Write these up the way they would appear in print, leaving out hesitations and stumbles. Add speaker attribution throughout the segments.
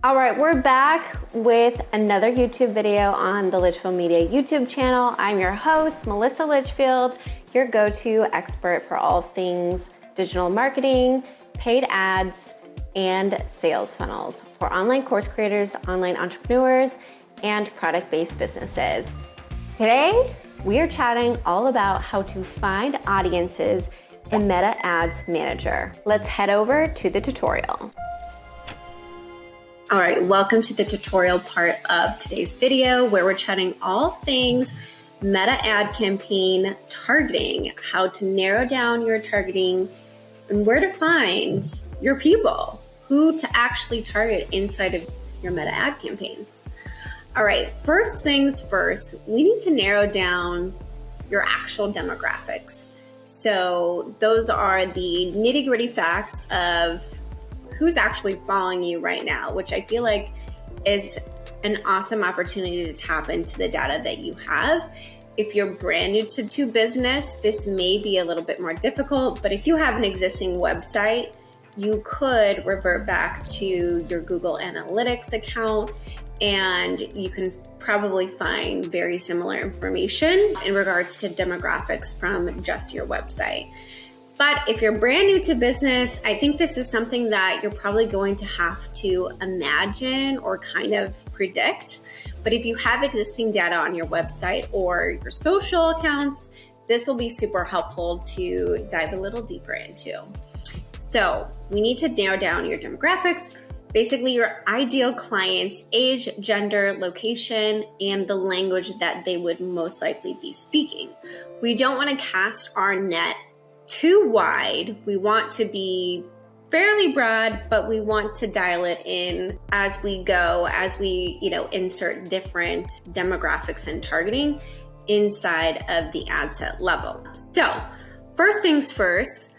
Speaker 1: All right, we're back with another YouTube video on the Litchfield Media YouTube channel. I'm your host, Melissa Litchfield, your go-to expert for all things digital marketing, paid ads, and sales funnels for online course creators, online entrepreneurs, and product-based businesses. Today, we are chatting all about how to find audiences in Meta Ads Manager. Let's head over to the tutorial. All right, welcome to the tutorial part of today's video where we're chatting all things Meta ad campaign targeting, how to narrow down your targeting, and where to find your people, who to actually target inside of your Meta ad campaigns. All right, first things first, we need to narrow down your actual demographics. So those are the nitty-gritty facts of who's actually following you right now, which I feel like is an awesome opportunity to tap into the data that you have. If you're brand new to business, this may be a little bit more difficult, but if you have an existing website, you could revert back to your Google Analytics account and you can probably find very similar information in regards to demographics from just your website. But if you're brand new to business, I think this is something that you're probably going to have to imagine or kind of predict. But if you have existing data on your website or your social accounts, this will be super helpful to dive a little deeper into. So we need to narrow down your demographics, basically your ideal client's age, gender, location, and the language that they would most likely be speaking. We don't want to cast our net too wide. We want to be fairly broad, but we want to dial it in as we go, as we, insert different demographics and targeting inside of the ad set level. So first things first,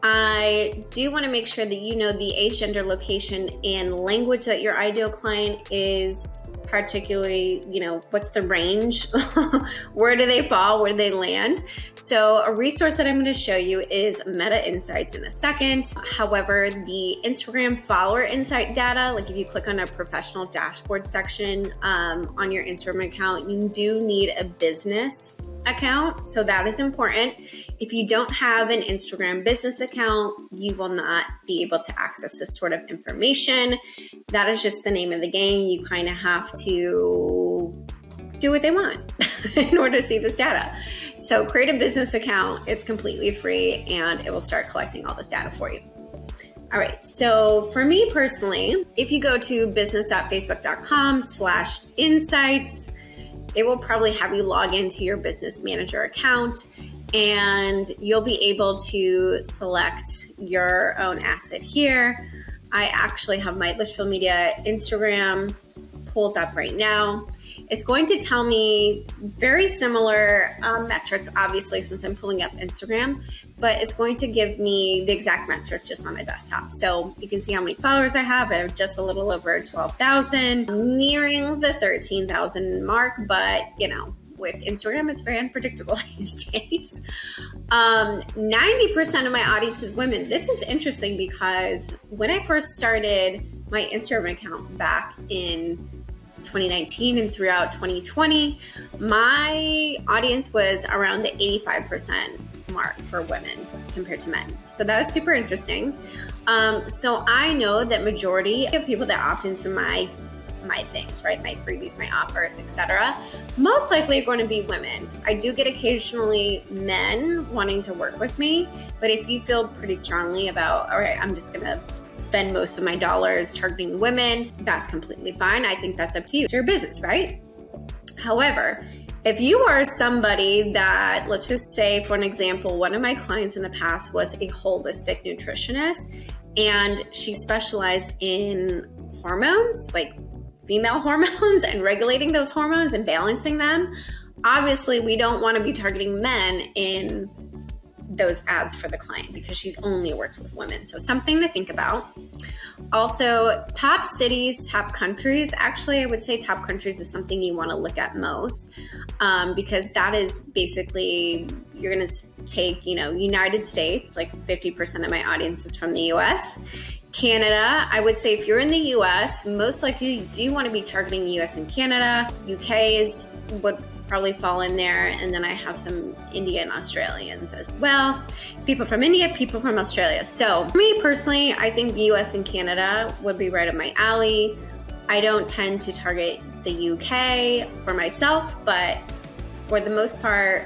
Speaker 1: I do want to make sure that you know the age, gender, location, and language that your ideal client is, particularly, what's the range? Where do they fall? Where do they land? So a resource that I'm going to show you is Meta Insights in a second. However, the Instagram follower insight data, like if you click on a professional dashboard section on your Instagram account, you do need a business account. So that is important. If you don't have an Instagram business account, you will not be able to access this sort of information. That is just the name of the game. You kind of have to do what they want in order to see this data. So create a business account. It's completely free and it will start collecting all this data for you. All right, so for me personally, if you go to business.facebook.com/insights, it will probably have you log into your business manager account and you'll be able to select your own asset here. I actually have my Litchfield Media Instagram pulled up right now. It's going to tell me very similar metrics, obviously, since I'm pulling up Instagram, but it's going to give me the exact metrics just on my desktop. So you can see how many followers I have. I have just a little over 12,000, nearing the 13,000 mark, but with Instagram, it's very unpredictable these days. 90% of my audience is women. This is interesting because when I first started my Instagram account back in 2019 and throughout 2020, my audience was around the 85% mark for women compared to men. So that is super interesting. So I know that majority of people that opt into my things, right? My freebies, my offers, etc., most likely are going to be women. I do get occasionally men wanting to work with me, but if you feel pretty strongly about, all right, I'm just going to spend most of my dollars targeting women, that's completely fine. I think that's up to you. It's your business, right? However, if you are somebody that, let's just say, for an example, one of my clients in the past was a holistic nutritionist and she specialized in hormones, like female hormones, and regulating those hormones and balancing them. Obviously, we don't want to be targeting men in those ads for the client because she only works with women. So something to think about. Also, top cities, top countries. Actually, I would say top countries is something you want to look at most because that is basically, you're going to take, United States, like 50% of my audience is from the US. Canada, I would say if you're in the US, most likely you do want to be targeting US and Canada. UK would probably fall in there. And then I have some Indian Australians as well. People from India, people from Australia. So for me personally, I think US and Canada would be right up my alley. I don't tend to target the UK for myself, but for the most part,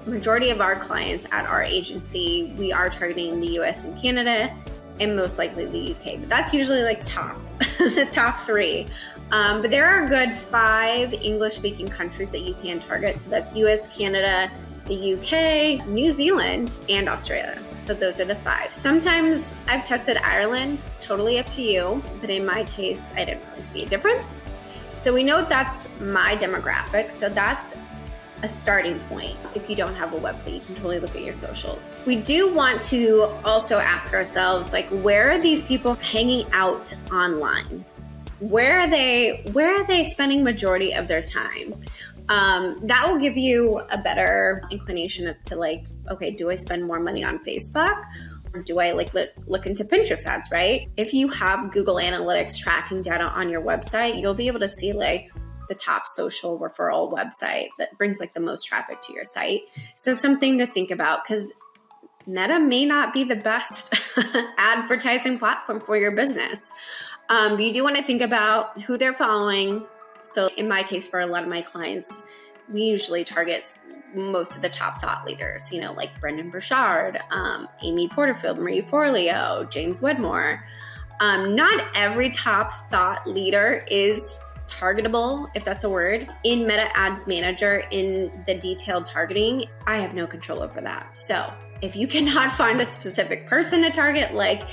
Speaker 1: majority of our clients at our agency, we are targeting the US and Canada and most likely the UK. But that's usually like the top 3. But there are a good 5 English-speaking countries that you can target. So that's US, Canada, the UK, New Zealand, and Australia. So those are the 5. Sometimes I've tested Ireland, totally up to you. But in my case, I didn't really see a difference. So we know that's my demographic. So that's a starting point. If you don't have a website, you can totally look at your socials. We do want to also ask ourselves, like, where are these people hanging out online? Where are they spending majority of their time? That will give you a better inclination to like, okay, do I spend more money on Facebook? Or do I like look into Pinterest ads, right? If you have Google Analytics tracking data on your website, you'll be able to see like the top social referral website that brings like the most traffic to your site. So something to think about, because Meta may not be the best advertising platform for your business. You do want to think about who they're following. So in my case, for a lot of my clients, we usually target most of the top thought leaders, like Brendan Burchard, Amy Porterfield, Marie Forleo, James Wedmore. Not every top thought leader is targetable, if that's a word. In Meta Ads Manager, in the detailed targeting, I have no control over that. So if you cannot find a specific person to target, like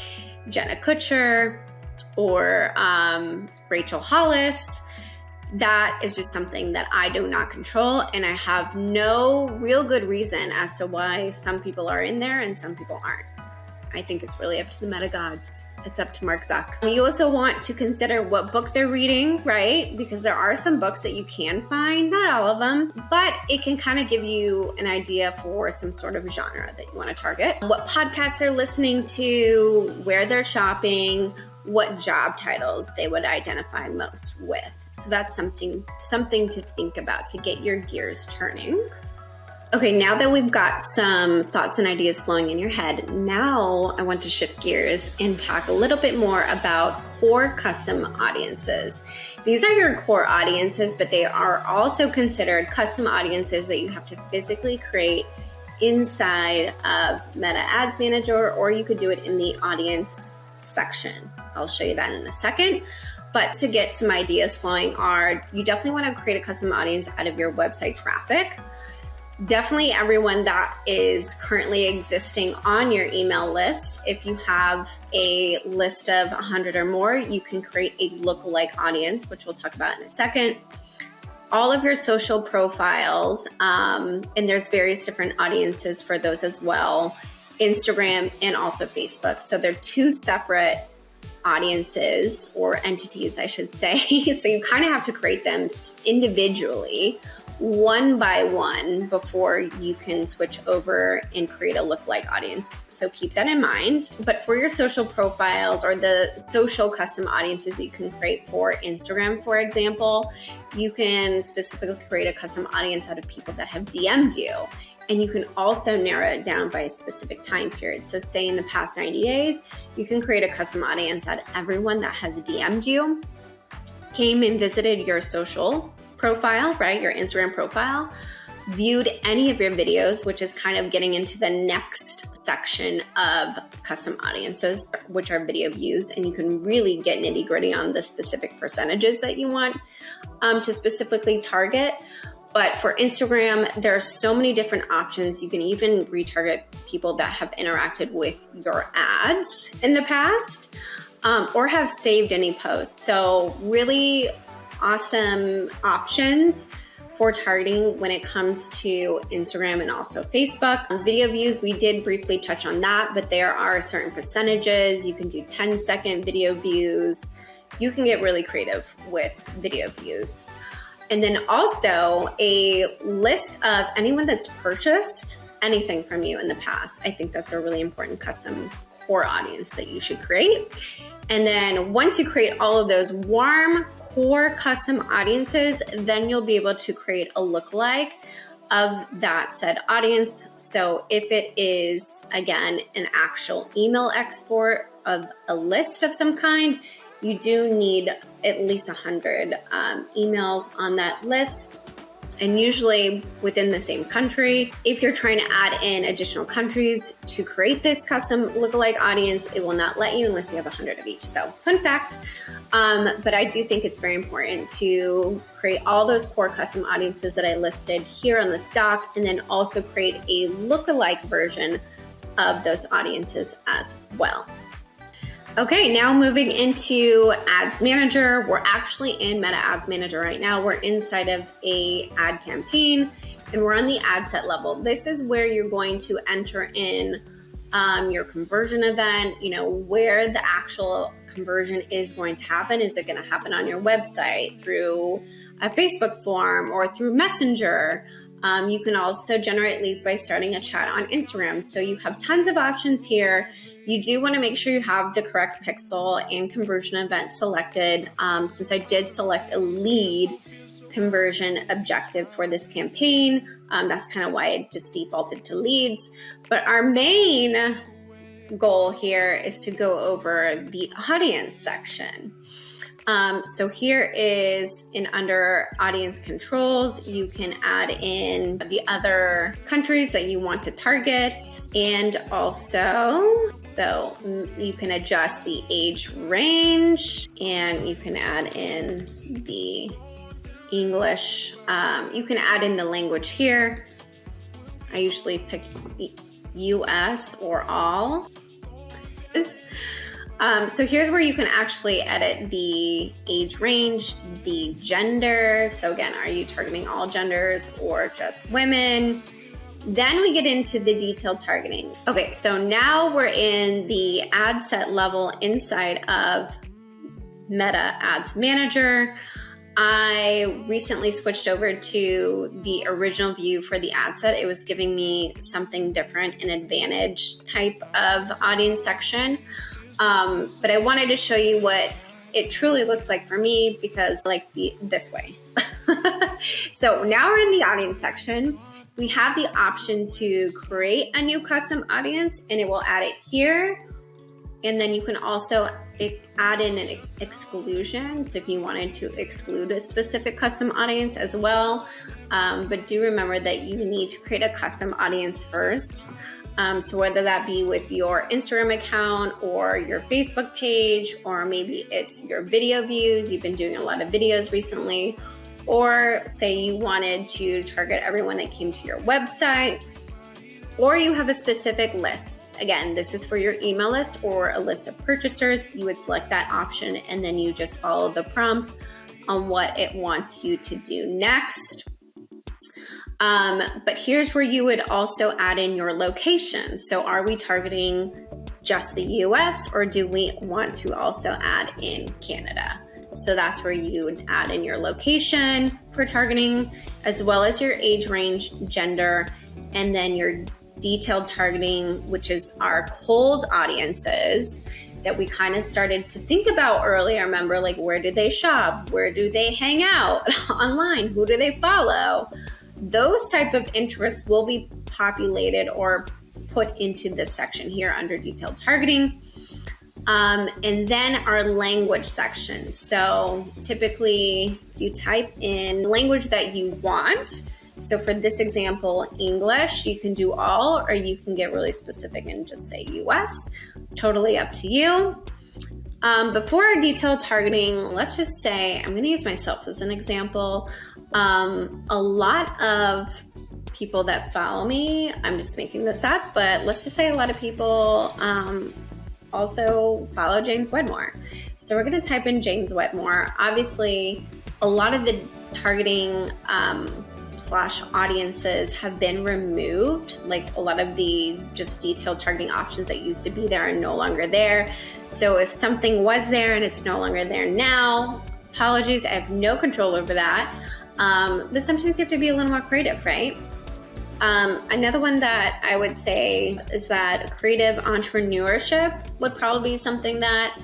Speaker 1: Jenna Kutcher or Rachel Hollis, that is just something that I do not control, and I have no real good reason as to why some people are in there and some people aren't. I think it's really up to the meta gods. It's up to Mark Zuck. You also want to consider what book they're reading, right? Because there are some books that you can find, not all of them, but it can kind of give you an idea for some sort of genre that you want to target. What podcasts they're listening to, where they're shopping, what job titles they would identify most with. So that's something to think about to get your gears turning. Okay, now that we've got some thoughts and ideas flowing in your head, now I want to shift gears and talk a little bit more about core custom audiences. These are your core audiences, but they are also considered custom audiences that you have to physically create inside of Meta Ads Manager, or you could do it in the audience section. I'll show you that in a second. But to get some ideas flowing you definitely want to create a custom audience out of your website traffic. Definitely everyone that is currently existing on your email list. If you have a list of 100 or more, you can create a lookalike audience, which we'll talk about in a second. All of your social profiles, and there's various different audiences for those as well. Instagram and also Facebook. So they're 2 separate audiences, or entities, I should say. So you kind of have to create them individually, one by one, before you can switch over and create a lookalike audience. So keep that in mind. But for your social profiles or the social custom audiences that you can create for Instagram, for example, you can specifically create a custom audience out of people that have DM'd you. And you can also narrow it down by a specific time period. So say in the past 90 days, you can create a custom audience out of everyone that has DM'd you, came and visited your social profile, right? Your Instagram profile, viewed any of your videos, which is kind of getting into the next section of custom audiences, which are video views. And you can really get nitty gritty on the specific percentages that you want to specifically target. But for Instagram, there are so many different options. You can even retarget people that have interacted with your ads in the past, or have saved any posts. So really awesome options for targeting when it comes to Instagram and also Facebook. Video views, we did briefly touch on that, but there are certain percentages. You can do 10-second video views. You can get really creative with video views. And then also a list of anyone that's purchased anything from you in the past. I think that's a really important custom core audience that you should create. And then once you create all of those warm core custom audiences, then you'll be able to create a lookalike of that said audience. So if it is, again, an actual email export of a list of some kind, you do need at least 100 emails on that list, and usually within the same country. If you're trying to add in additional countries to create this custom lookalike audience, it will not let you unless you have 100 of each. So fun fact, but I do think it's very important to create all those core custom audiences that I listed here on this doc, and then also create a lookalike version of those audiences as well. Okay, now moving into Ads Manager. We're actually in Meta Ads Manager right now. We're inside of a ad campaign and we're on the ad set level. This is where you're going to enter in your conversion event, where the actual conversion is going to happen. Is it going to happen on your website, through a Facebook form, or through Messenger? You can also generate leads by starting a chat on Instagram. So you have tons of options here. You do want to make sure you have the correct pixel and conversion event selected. Since I did select a lead conversion objective for this campaign, that's kind of why it just defaulted to leads. But our main goal here is to go over the audience section. So here is under audience controls, you can add in the other countries that you want to target. And also, so you can adjust the age range, and you can add in the English. You can add in the language here. I usually pick US or all. So here's where you can actually edit the age range, the gender. So again, are you targeting all genders or just women? Then we get into the detailed targeting. Okay, so now we're in the ad set level inside of Meta Ads Manager. I recently switched over to the original view for the ad set. It was giving me something different, an advantage type of audience section. But I wanted to show you what it truly looks like for me, because this way. So now we're in the audience section. We have the option to create a new custom audience, and it will add it here. And then you can also add in an exclusion. So if you wanted to exclude a specific custom audience as well. But do remember that you need to create a custom audience first. So whether that be with your Instagram account or your Facebook page, or maybe it's your video views, you've been doing a lot of videos recently, or say you wanted to target everyone that came to your website, or you have a specific list. Again, this is for your email list or a list of purchasers. You would select that option, and then you just follow the prompts on what it wants you to do next. But here's where you would also add in your location. So are we targeting just the US, or do we want to also add in Canada? So that's where you would add in your location for targeting, as well as your age range, gender, and then your detailed targeting, which is our cold audiences that we kind of started to think about earlier. Remember, where do they shop? Where do they hang out online? Who do they follow? Those type of interests will be populated or put into this section here under detailed targeting. And then our language section. So typically you type in language that you want. So for this example, English, you can do all, or you can get really specific and just say US. Totally up to you. Before our detailed targeting, let's just say, I'm going to use myself as an example. A lot of people that follow me, I'm just making this up, but let's just say a lot of people also follow James Wedmore. So we're going to type in James Wedmore. Obviously, a lot of the targeting / audiences have been removed. A lot of the just detailed targeting options that used to be there are no longer there. So if something was there and it's no longer there now, apologies, I have no control over that. But sometimes you have to be a little more creative, right? Another one that I would say is that creative entrepreneurship would probably be something that,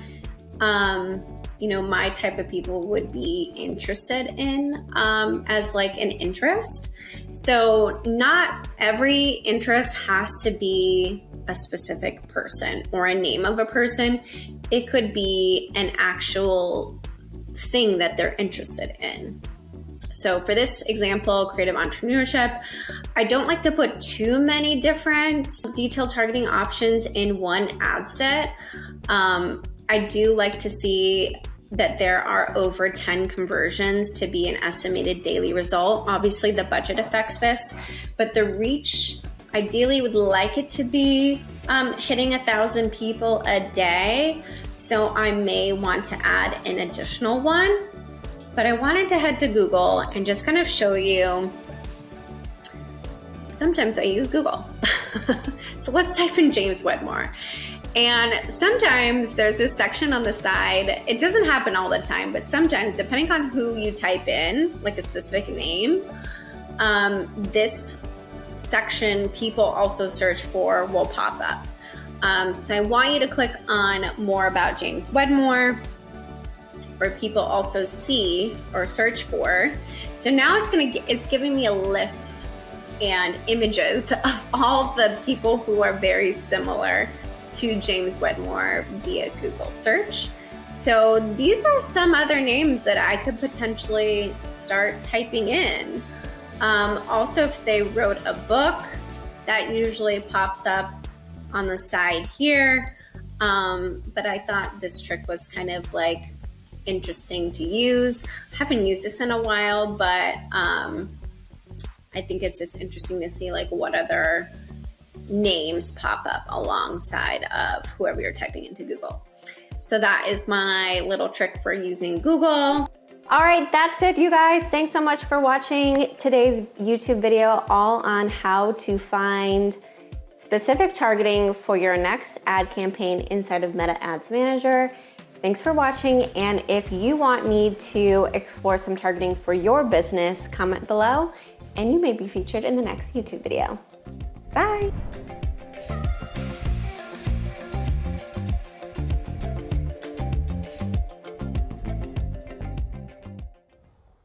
Speaker 1: my type of people would be interested in as like an interest. So not every interest has to be a specific person or a name of a person. It could be an actual thing that they're interested in. So for this example, creative entrepreneurship, I don't like to put too many different detailed targeting options in one ad set. I do like to see that there are over 10 conversions to be an estimated daily result. Obviously the budget affects this, but the reach, ideally would like it to be hitting 1,000 people a day. So I may want to add an additional one, but I wanted to head to Google and just kind of show you. Sometimes I use Google. So let's type in James Wedmore. And sometimes there's this section on the side. It doesn't happen all the time, but sometimes, depending on who you type in, like a specific name, this section people also search for will pop up. So I want you to click on more about James Wedmore, where people also see or search for. So now it's giving me a list and images of all the people who are very similar to James Wedmore via Google search. So these are some other names that I could potentially start typing in. Also, if they wrote a book, that usually pops up on the side here. But I thought this trick was kind of like interesting to use. I haven't used this in a while, but I think it's just interesting to see like what other names pop up alongside of whoever you're typing into Google. So that is my little trick for using Google. All right, that's it, you guys. Thanks so much for watching today's YouTube video all on how to find specific targeting for your next ad campaign inside of Meta Ads Manager. Thanks for watching, and if you want me to explore some targeting for your business, comment below and you may be featured in the next YouTube video. Bye.